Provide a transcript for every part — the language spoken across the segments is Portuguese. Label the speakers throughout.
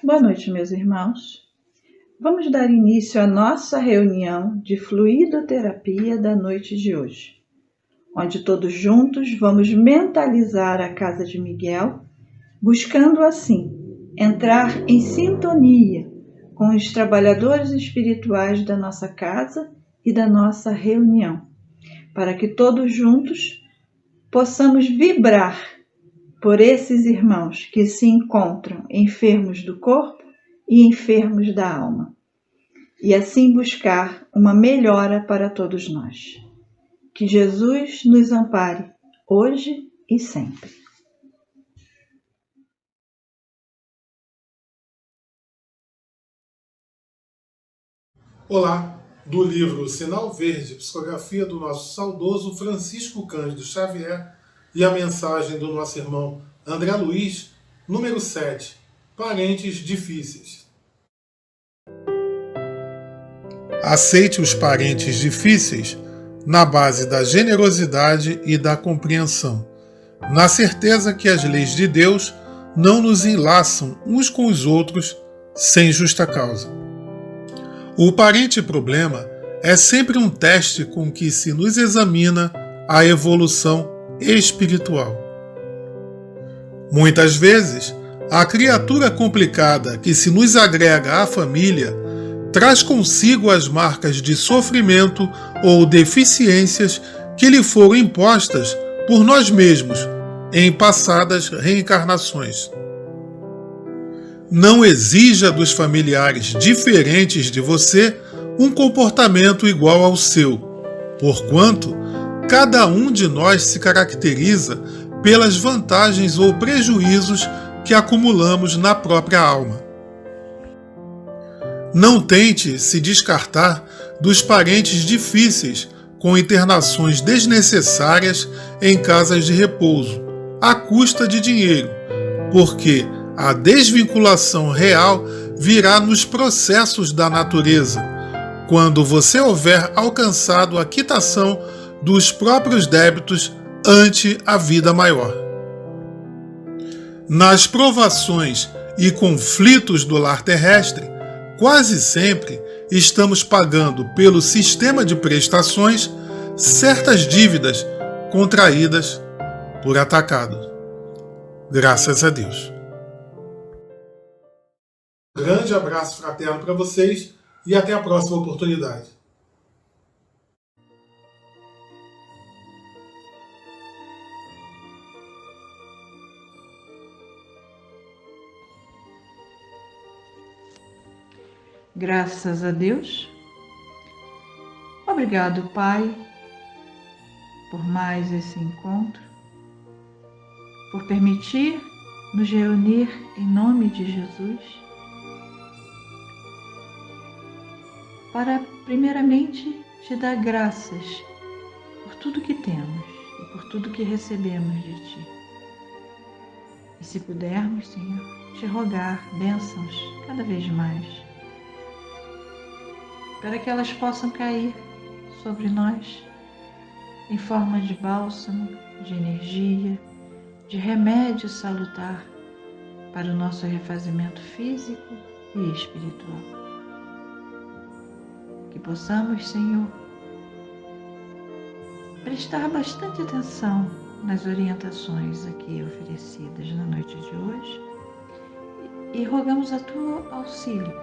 Speaker 1: Boa noite, meus irmãos. Vamos dar início à nossa reunião de fluidoterapia da noite de hoje, onde todos juntos vamos mentalizar a Casa de Miguel, buscando assim entrar em sintonia com os trabalhadores espirituais da nossa casa e da nossa reunião, para que todos juntos possamos vibrar por esses irmãos que se encontram enfermos do corpo e enfermos da alma, e assim buscar uma melhora para todos nós. Que Jesus nos ampare hoje e sempre.
Speaker 2: Olá, do livro Sinal Verde, psicografia do nosso saudoso Francisco Cândido Xavier e a mensagem do nosso irmão André Luiz, número 7, Parentes Difíceis. Aceite os parentes difíceis na base da generosidade e da compreensão, na certeza que as leis de Deus não nos enlaçam uns com os outros sem justa causa. O parente problema é sempre um teste com que se nos examina a evolução espiritual. Muitas vezes, a criatura complicada que se nos agrega à família traz consigo as marcas de sofrimento ou deficiências que lhe foram impostas por nós mesmos em passadas reencarnações. Não exija dos familiares diferentes de você um comportamento igual ao seu, porquanto cada um de nós se caracteriza pelas vantagens ou prejuízos que acumulamos na própria alma. Não tente se descartar dos parentes difíceis com internações desnecessárias em casas de repouso, à custa de dinheiro, porque a desvinculação real virá nos processos da natureza, quando você houver alcançado a quitação dos próprios débitos ante a vida maior. Nas provações e conflitos do lar terrestre, quase sempre estamos pagando pelo sistema de prestações certas dívidas contraídas por atacado. Graças a Deus. Um grande abraço fraterno para vocês e até a próxima oportunidade.
Speaker 1: Graças a Deus. Obrigado, Pai, por mais esse encontro, por permitir nos reunir em nome de Jesus, para primeiramente te dar graças por tudo que temos e por tudo que recebemos de Ti. E se pudermos, Senhor, te rogar bênçãos cada vez mais, para que elas possam cair sobre nós em forma de bálsamo, de energia, de remédio salutar para o nosso refazimento físico e espiritual. Que possamos, Senhor, prestar bastante atenção nas orientações aqui oferecidas na noite de hoje e rogamos a Tua auxílio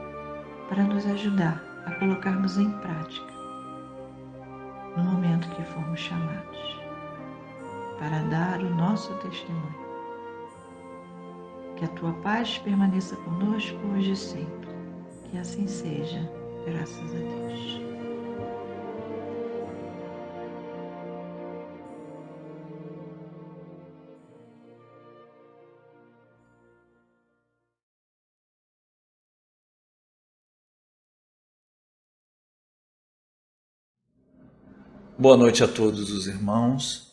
Speaker 1: para nos ajudar a colocarmos em prática no momento que formos chamados para dar o nosso testemunho. Que a Tua paz permaneça conosco hoje e sempre. Que assim seja, graças a Deus.
Speaker 3: Boa noite a todos os irmãos.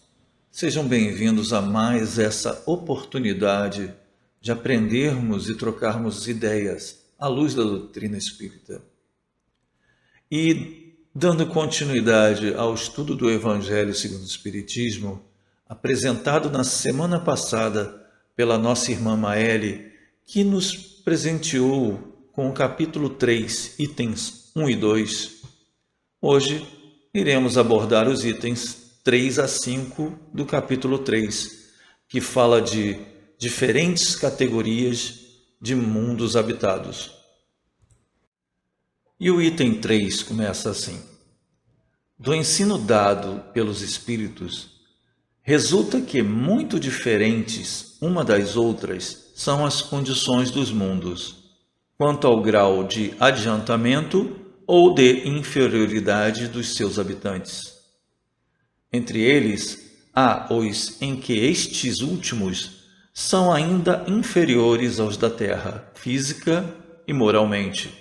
Speaker 3: Sejam bem-vindos a mais essa oportunidade de aprendermos e trocarmos ideias à luz da doutrina espírita. E, dando continuidade ao estudo do Evangelho segundo o Espiritismo, apresentado na semana passada pela nossa irmã Maeli, que nos presenteou com o capítulo 3, itens 1 e 2, hoje iremos abordar os itens 3 a 5 do capítulo 3, que fala de diferentes categorias de mundos habitados. E o item 3 começa assim: do ensino dado pelos espíritos, resulta que muito diferentes uma das outras são as condições dos mundos, quanto ao grau de adiantamento ou de inferioridade dos seus habitantes. Entre eles, há os em que estes últimos são ainda inferiores aos da Terra, física e moralmente,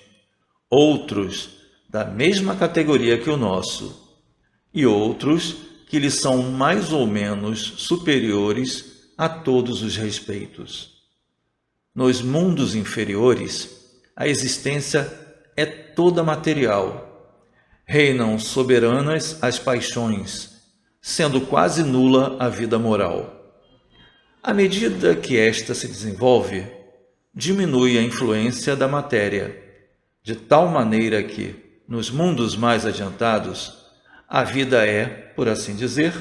Speaker 3: outros da mesma categoria que o nosso, e outros que lhes são mais ou menos superiores a todos os respeitos. Nos mundos inferiores, a existência é toda material. Reinam soberanas as paixões, sendo quase nula a vida moral. À medida que esta se desenvolve, diminui a influência da matéria, de tal maneira que, nos mundos mais adiantados, a vida é, por assim dizer,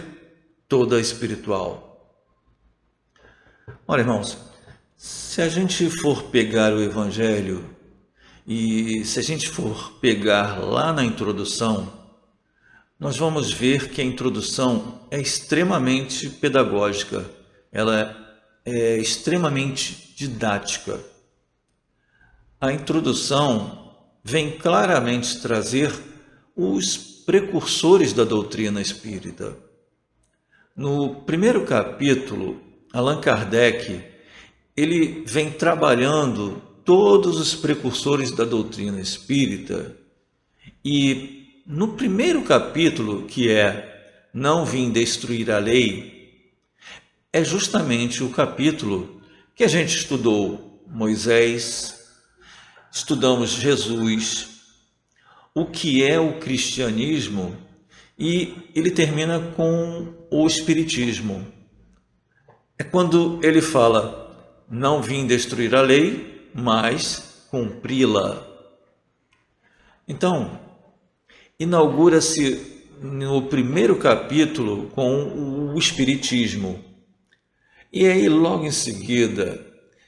Speaker 3: toda espiritual. Ora, irmãos, se a gente for pegar o Evangelho e se a gente for pegar lá na introdução, nós vamos ver que a introdução é extremamente pedagógica, ela é extremamente didática. A introdução vem claramente trazer os precursores da doutrina espírita. No primeiro capítulo, Allan Kardec, ele vem trabalhando todos os precursores da doutrina espírita, e no primeiro capítulo, que é Não Vim Destruir a Lei, é justamente o capítulo que a gente estudou Moisés, estudamos Jesus, o que é o cristianismo, e ele termina com o espiritismo. É quando ele fala: não vim destruir a lei, mas cumpri-la. Então, inaugura-se no primeiro capítulo com o espiritismo. E aí, logo em seguida,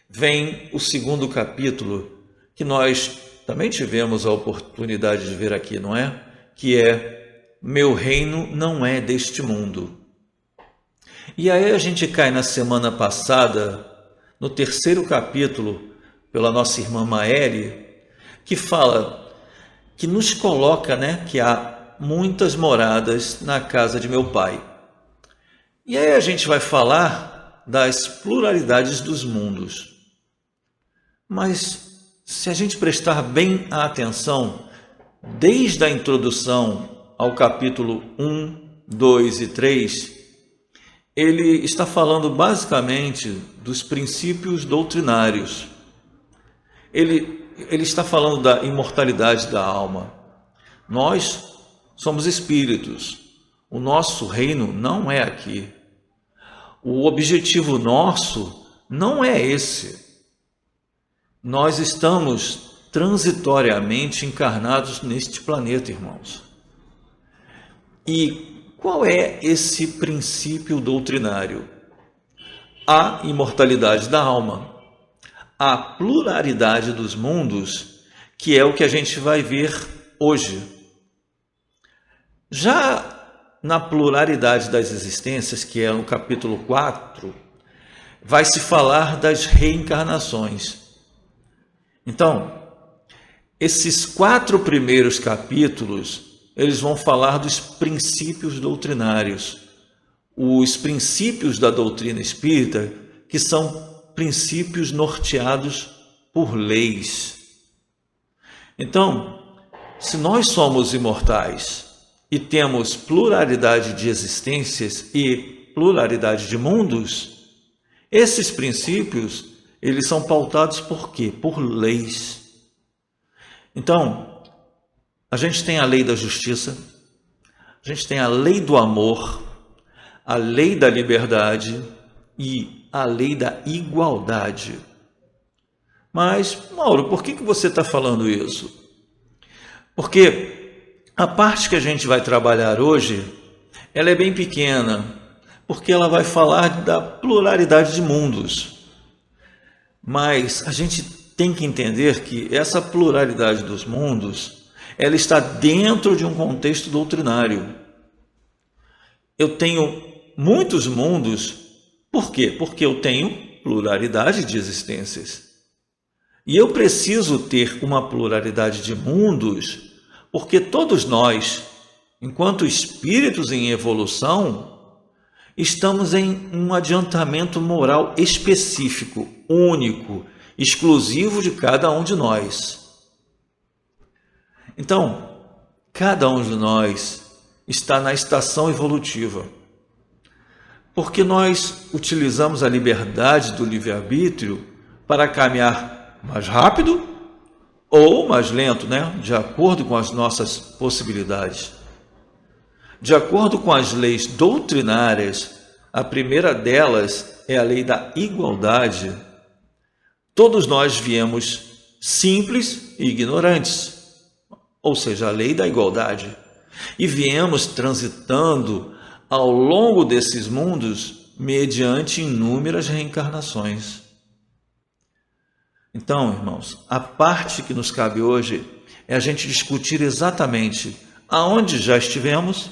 Speaker 3: vem o segundo capítulo, que nós também tivemos a oportunidade de ver aqui, não é? Que é Meu Reino Não É Deste Mundo. E aí a gente cai na semana passada, no terceiro capítulo, pela nossa irmã Maéri, que fala, que nos coloca, né, que há muitas moradas na casa de meu Pai. E aí a gente vai falar das pluralidades dos mundos. Mas se a gente prestar bem a atenção, desde a introdução ao capítulo 1, 2 e 3, ele está falando basicamente dos princípios doutrinários. Ele está falando da imortalidade da alma. Nós somos espíritos. O nosso reino não é aqui. O objetivo nosso não é esse. Nós estamos transitoriamente encarnados neste planeta, irmãos. E qual é esse princípio doutrinário? A imortalidade da alma, a pluralidade dos mundos, que é o que a gente vai ver hoje. Já na pluralidade das existências, que é no capítulo 4, vai se falar das reencarnações. Então, esses 4 primeiros capítulos, eles vão falar dos princípios doutrinários, os princípios da doutrina espírita, que são princípios norteados por leis. Então, se nós somos imortais e temos pluralidade de existências e pluralidade de mundos, esses princípios, eles são pautados por quê? Por leis. Então, a gente tem a lei da justiça, a gente tem a lei do amor, a lei da liberdade e a lei da igualdade. Mas, Mauro, por que você está falando isso? Porque a parte que a gente vai trabalhar hoje, ela é bem pequena, porque ela vai falar da pluralidade de mundos. Mas a gente tem que entender que essa pluralidade dos mundos, ela está dentro de um contexto doutrinário. Eu tenho muitos mundos, por quê? Porque eu tenho pluralidade de existências. E eu preciso ter uma pluralidade de mundos, porque todos nós, enquanto espíritos em evolução, estamos em um adiantamento moral específico, único, exclusivo de cada um de nós. Então, cada um de nós está na estação evolutiva, porque nós utilizamos a liberdade do livre-arbítrio para caminhar mais rápido ou mais lento, de acordo com as nossas possibilidades. De acordo com as leis doutrinárias, a primeira delas é a lei da igualdade. Todos nós viemos simples e ignorantes, ou seja, a lei da igualdade, e viemos transitando ao longo desses mundos mediante inúmeras reencarnações. Então, irmãos, a parte que nos cabe hoje é a gente discutir exatamente aonde já estivemos,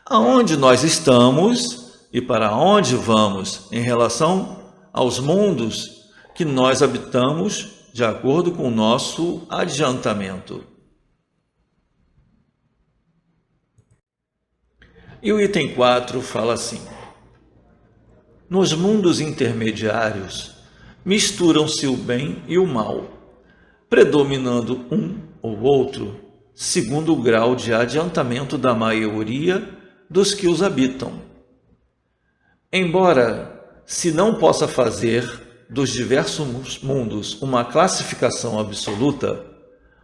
Speaker 3: aonde nós estamos e para onde vamos em relação aos mundos que nós habitamos de acordo com o nosso adiantamento. E o item 4 fala assim: nos mundos intermediários misturam-se o bem e o mal, predominando um ou outro segundo o grau de adiantamento da maioria dos que os habitam. Embora se não possa fazer dos diversos mundos uma classificação absoluta,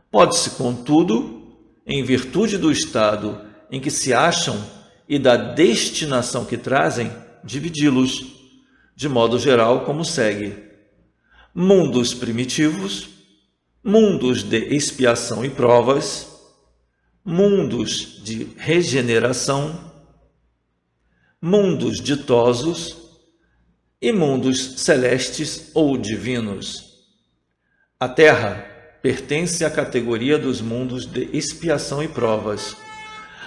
Speaker 3: pode-se, contudo, em virtude do estado em que se acham e da destinação que trazem, dividi-los, de modo geral, como segue: mundos primitivos, mundos de expiação e provas, mundos de regeneração, mundos ditosos e mundos celestes ou divinos. A Terra pertence à categoria dos mundos de expiação e provas,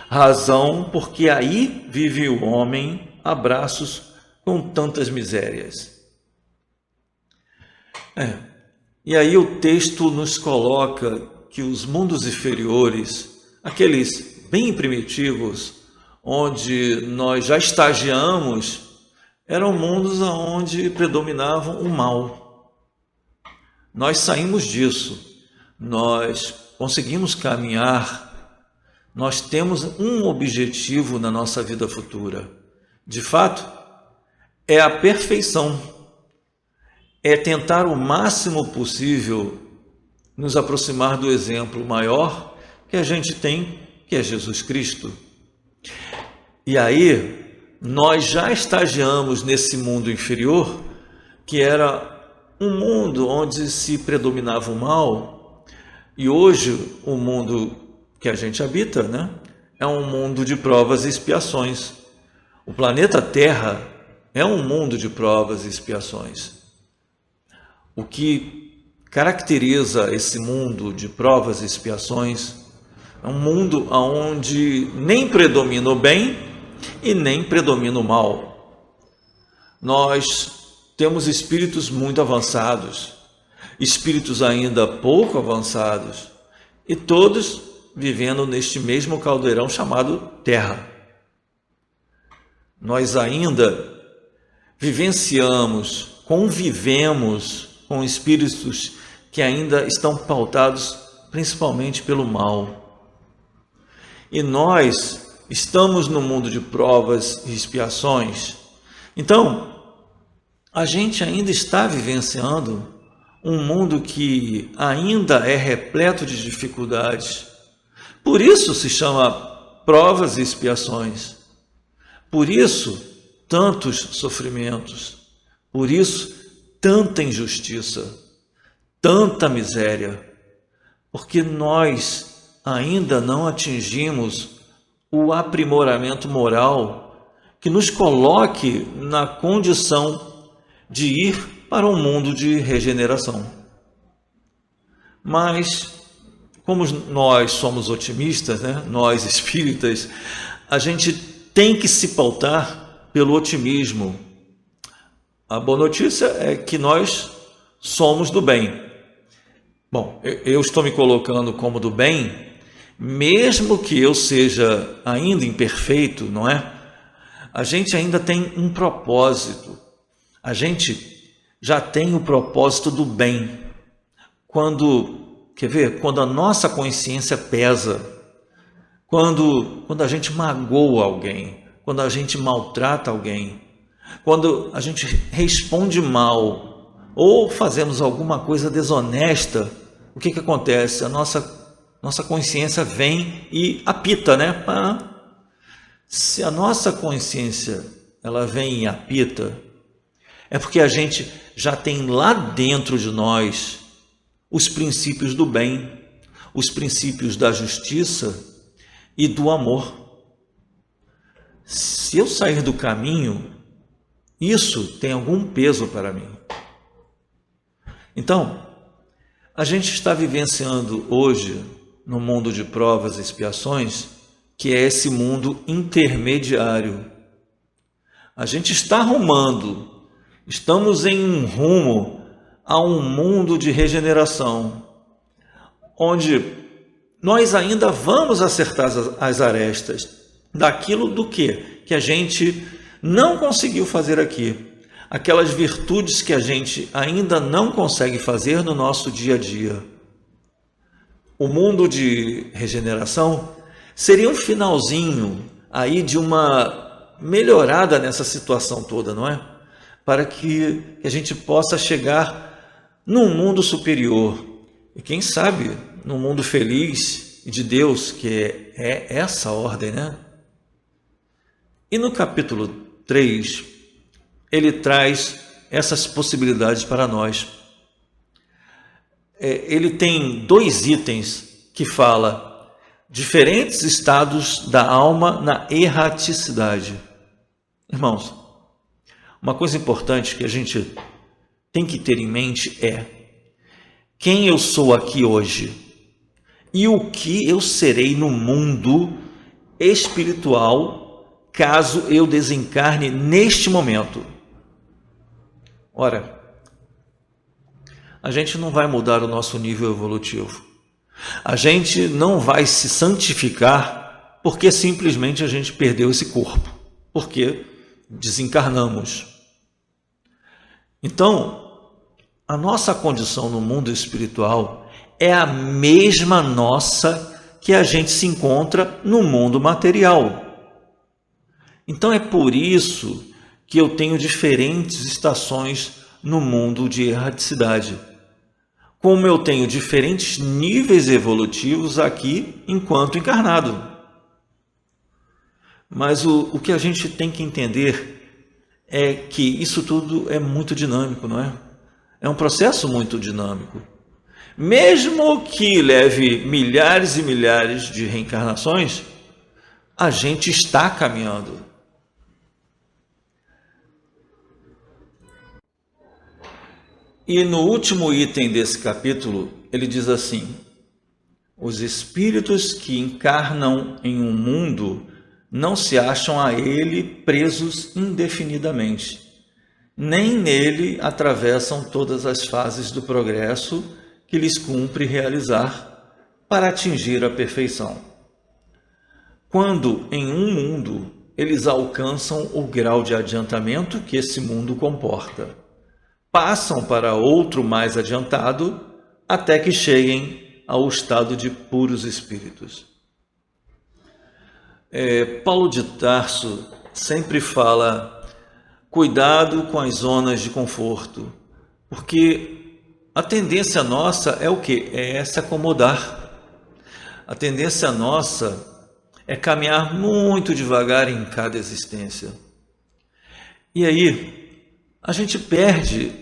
Speaker 3: razão porque aí vive o homem a braços com tantas misérias. E aí o texto nos coloca que os mundos inferiores, aqueles bem primitivos, onde nós já estagiamos, eram mundos onde predominavam o mal. Nós saímos disso, nós conseguimos caminhar, nós temos um objetivo na nossa vida futura. De fato, é a perfeição. É tentar o máximo possível nos aproximar do exemplo maior que a gente tem, que é Jesus Cristo. E aí, nós já estagiamos nesse mundo inferior, que era um mundo onde se predominava o mal, e hoje o mundo que a gente habita, é um mundo de provas e expiações. O planeta Terra é um mundo de provas e expiações. O que caracteriza esse mundo de provas e expiações é um mundo onde nem predomina o bem e nem predomina o mal. Nós temos espíritos muito avançados, espíritos ainda pouco avançados, e todos vivendo neste mesmo caldeirão chamado Terra. Nós ainda vivenciamos, convivemos com espíritos que ainda estão pautados principalmente pelo mal. E nós estamos no mundo de provas e expiações. Então, a gente ainda está vivenciando um mundo que ainda é repleto de dificuldades. Por isso se chama provas e expiações. Por isso, tantos sofrimentos. Por isso, tanta injustiça, tanta miséria, porque nós ainda não atingimos o aprimoramento moral que nos coloque na condição de ir para um mundo de regeneração. Mas, como nós somos otimistas, né? Nós espíritas, a gente tem que se pautar pelo otimismo. A boa notícia é que nós somos do bem. Bom, eu estou me colocando como do bem, mesmo que eu seja ainda imperfeito, não é? A gente ainda tem um propósito. A gente já tem o propósito do bem. Quando a nossa consciência pesa, quando a gente magoa alguém, quando a gente maltrata alguém, quando a gente responde mal ou fazemos alguma coisa desonesta, o que acontece? A nossa consciência vem e apita, né? Se a nossa consciência ela vem e apita, é porque a gente já tem lá dentro de nós os princípios do bem, os princípios da justiça e do amor. Se eu sair do caminho, isso tem algum peso para mim. Então, a gente está vivenciando hoje, no mundo de provas e expiações, que é esse mundo intermediário. A gente está rumando, estamos em um rumo a um mundo de regeneração, onde nós ainda vamos acertar as arestas daquilo do que a gente não conseguiu fazer aqui, aquelas virtudes que a gente ainda não consegue fazer no nosso dia a dia. O mundo de regeneração seria um finalzinho aí de uma melhorada nessa situação toda, não é? Para que a gente possa chegar num mundo superior e quem sabe num mundo feliz de Deus, que é essa ordem, né? E no capítulo 3, ele traz essas possibilidades para nós. Ele tem 2 itens que fala diferentes estados da alma na erraticidade. Irmãos, uma coisa importante que a gente tem que ter em mente é quem eu sou aqui hoje e o que eu serei no mundo espiritual caso eu desencarne neste momento. Ora, a gente não vai mudar o nosso nível evolutivo. A gente não vai se santificar porque simplesmente a gente perdeu esse corpo, porque desencarnamos. Então, a nossa condição no mundo espiritual é a mesma nossa que a gente se encontra no mundo material. Então é por isso que eu tenho diferentes estações no mundo de erraticidade. Como eu tenho diferentes níveis evolutivos aqui enquanto encarnado. Mas o que a gente tem que entender é que isso tudo é muito dinâmico, não é? É um processo muito dinâmico. Mesmo que leve milhares e milhares de reencarnações, a gente está caminhando. E no último item desse capítulo, ele diz assim: os espíritos que encarnam em um mundo não se acham a ele presos indefinidamente, nem nele atravessam todas as fases do progresso que lhes cumpre realizar para atingir a perfeição. Quando em um mundo eles alcançam o grau de adiantamento que esse mundo comporta, passam para outro mais adiantado até que cheguem ao estado de puros espíritos. Paulo de Tarso sempre fala: cuidado com as zonas de conforto, porque a tendência nossa é o quê? É se acomodar. A tendência nossa é caminhar muito devagar em cada existência. E aí a gente perde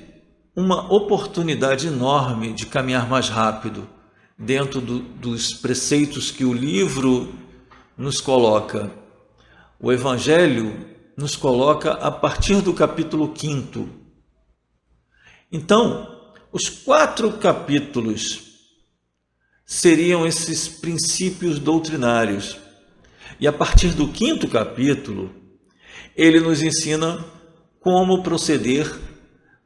Speaker 3: uma oportunidade enorme de caminhar mais rápido dentro dos preceitos que o livro nos coloca. O Evangelho nos coloca a partir do capítulo 5. Então, os 4 capítulos seriam esses princípios doutrinários. E a partir do 5º capítulo, ele nos ensina como proceder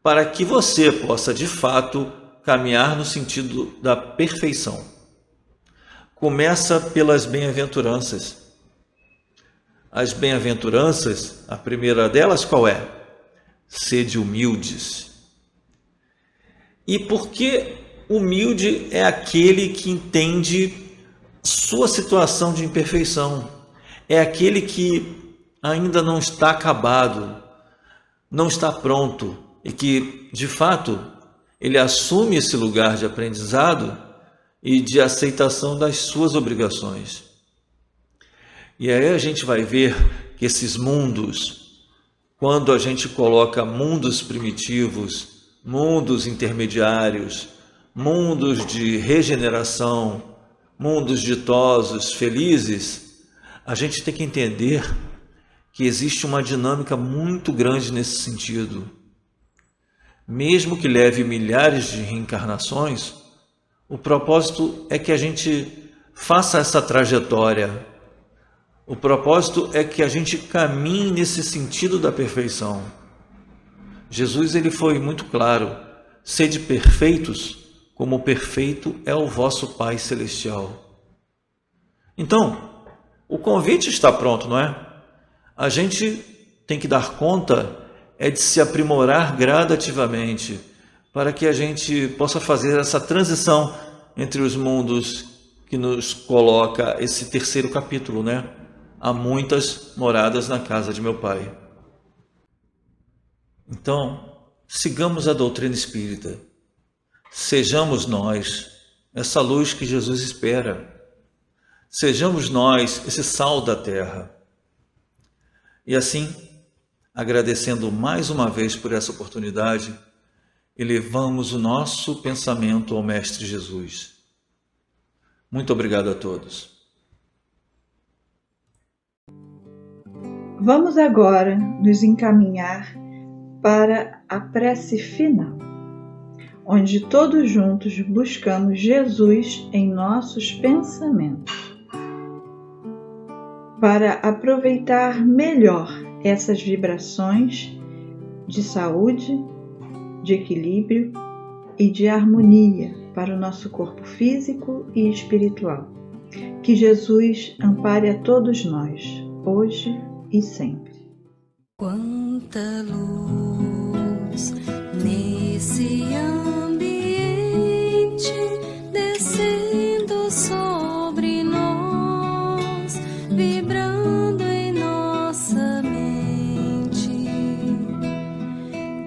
Speaker 3: para que você possa, de fato, caminhar no sentido da perfeição. Começa pelas bem-aventuranças. As bem-aventuranças, a primeira delas qual é? Sede humildes. E por que humilde é aquele que entende sua situação de imperfeição? É aquele que ainda não está acabado, não está pronto e que, de fato, ele assume esse lugar de aprendizado e de aceitação das suas obrigações. E aí a gente vai ver que esses mundos, quando a gente coloca mundos primitivos, mundos intermediários, mundos de regeneração, mundos ditosos, felizes, a gente tem que entender que existe uma dinâmica muito grande nesse sentido. Mesmo que leve milhares de reencarnações, o propósito é que a gente faça essa trajetória. O propósito é que a gente caminhe nesse sentido da perfeição. Jesus ele foi muito claro: sede perfeitos, como perfeito é o vosso Pai Celestial. Então, o convite está pronto, não é? A gente tem que dar conta de se aprimorar gradativamente para que a gente possa fazer essa transição entre os mundos que nos coloca esse 3º capítulo, né? Há muitas moradas na casa de meu Pai. Então, sigamos a doutrina espírita. Sejamos nós essa luz que Jesus espera. Sejamos nós esse sal da terra. E assim, agradecendo mais uma vez por essa oportunidade, elevamos o nosso pensamento ao Mestre Jesus. Muito obrigado a todos.
Speaker 1: Vamos agora nos encaminhar para a prece final, onde todos juntos buscamos Jesus em nossos pensamentos, para aproveitar melhor essas vibrações de saúde, de equilíbrio e de harmonia para o nosso corpo físico e espiritual. Que Jesus ampare a todos nós, hoje e sempre.
Speaker 4: Quanta luz nesse ambiente, descendo sobre nós, vibrando em nossa mente.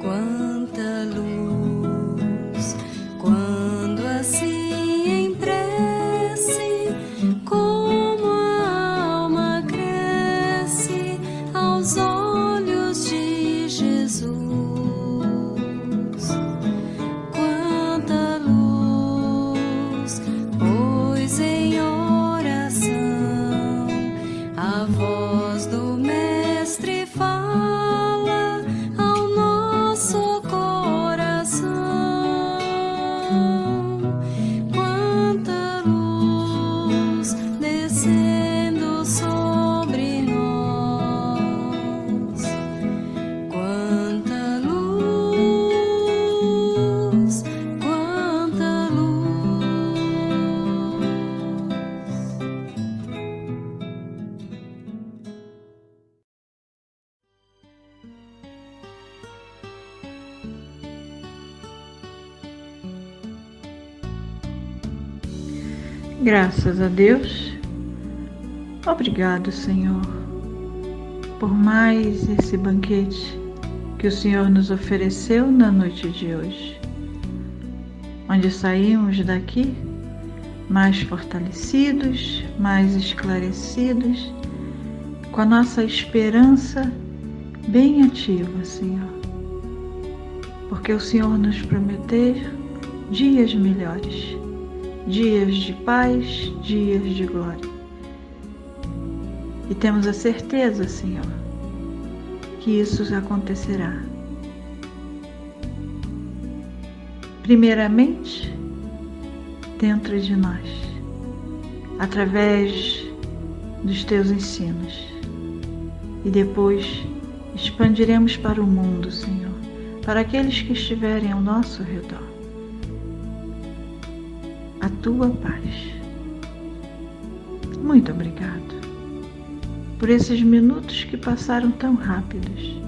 Speaker 4: Quanta luz, quando assim em prece, como a alma cresce aos olhos de Jesus. Quanta luz, pois em oração a voz do Mestre fala ao nosso coração. Quanta luz descendo sobre nós. Quanta luz, quanta luz.
Speaker 1: Graças a Deus. Obrigado, Senhor, por mais esse banquete que o Senhor nos ofereceu na noite de hoje, onde saímos daqui mais fortalecidos, mais esclarecidos, com a nossa esperança bem ativa, Senhor. porque o Senhor nos prometeu dias melhores, dias de paz, dias de glória. E temos a certeza, Senhor, que isso acontecerá. Primeiramente, dentro de nós, através dos teus ensinos, e depois expandiremos para o mundo, Senhor, para aqueles que estiverem ao nosso redor. A tua paz. Muito obrigado por esses minutos que passaram tão rápidos,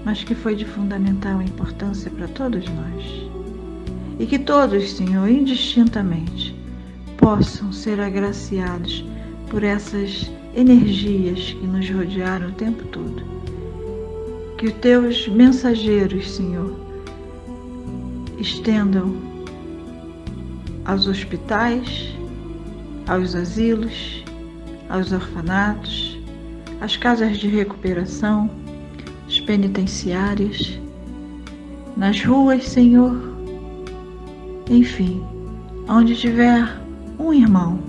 Speaker 1: mas que foi de fundamental importância para todos nós. E que todos, Senhor, indistintamente, possam ser agraciados por essas energias que nos rodearam o tempo todo. Que os teus mensageiros, Senhor, estendam aos hospitais, aos asilos, aos orfanatos, às casas de recuperação, às penitenciárias, nas ruas, Senhor, enfim, onde tiver um irmão,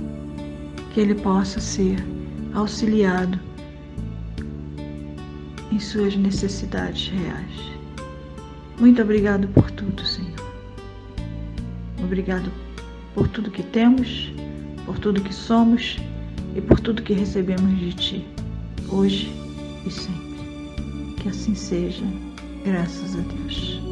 Speaker 1: que ele possa ser auxiliado em suas necessidades reais. Muito obrigado por tudo, Senhor. Obrigado por tudo que temos, por tudo que somos e por tudo que recebemos de Ti, hoje e sempre. Que assim seja, graças a Deus.